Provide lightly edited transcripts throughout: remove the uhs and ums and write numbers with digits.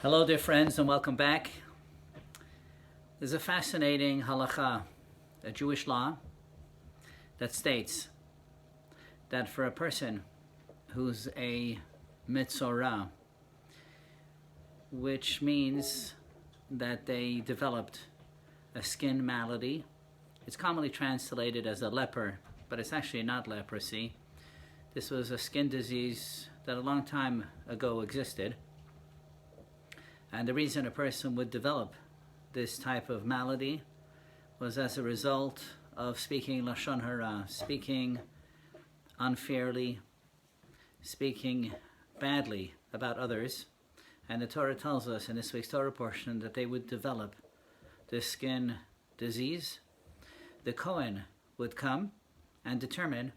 Hello dear friends and welcome back. There's a fascinating halakha, a Jewish law, that states that for a person who's a Metzora, which means that they developed a skin malady, it's commonly translated as a leper, but it's actually not leprosy. This was a skin disease that a long time ago existed. And the reason a person would develop this type of malady was as a result of speaking lashon hara, speaking unfairly, speaking badly about others. And the Torah tells us in this week's Torah portion that they would develop this skin disease. The Kohen would come and determine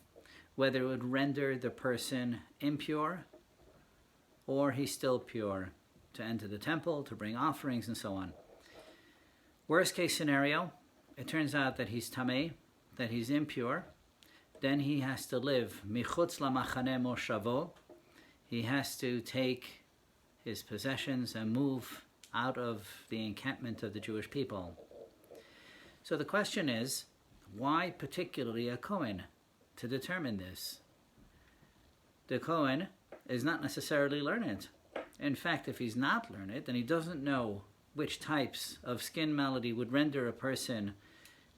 whether it would render the person impure or he's still pure, to enter the temple, to bring offerings, and so on. Worst case scenario, it turns out that he's tamei, that he's impure. Then he has to live michutz lamachane moshavo. He has to take his possessions and move out of the encampment of the Jewish people. So the question is, why particularly a Kohen to determine this? The Kohen is not necessarily learned. In fact, if he's not learned, then he doesn't know which types of skin malady would render a person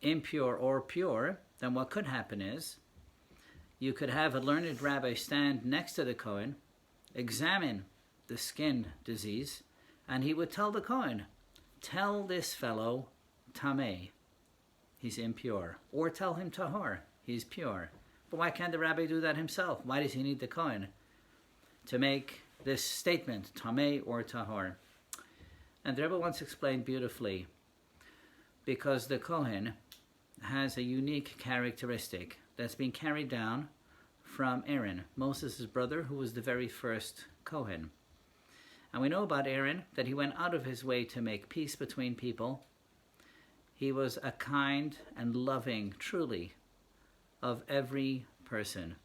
impure or pure. Then what could happen is you could have a learned rabbi stand next to the Kohen, examine the skin disease, and he would tell the Kohen, tell this fellow tamei, he's impure, or tell him tahor, he's pure. But why can't the rabbi do that himself? Why does he need the Kohen to make this statement, tamei or tahor? And the Rebbe once explained beautifully, because the Kohen has a unique characteristic that's been carried down from Aaron, Moses' brother, who was the very first Kohen. And we know about Aaron that he went out of his way to make peace between people. He was a kind and loving, truly, of every person.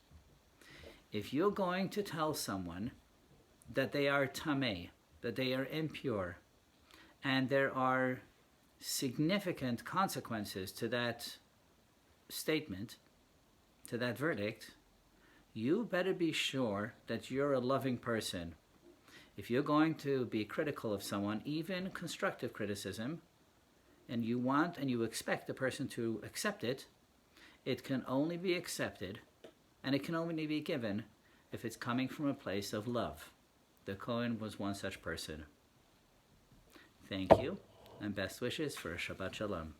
If you're going to tell someone that they are tamei, that they are impure, and there are significant consequences to that statement, to that verdict, you better be sure that you're a loving person. If you're going to be critical of someone, even constructive criticism, and you want and you expect the person to accept it, it can only be accepted and it can only be given if it's coming from a place of love. The Kohen was one such person. Thank you, and best wishes for a Shabbat Shalom.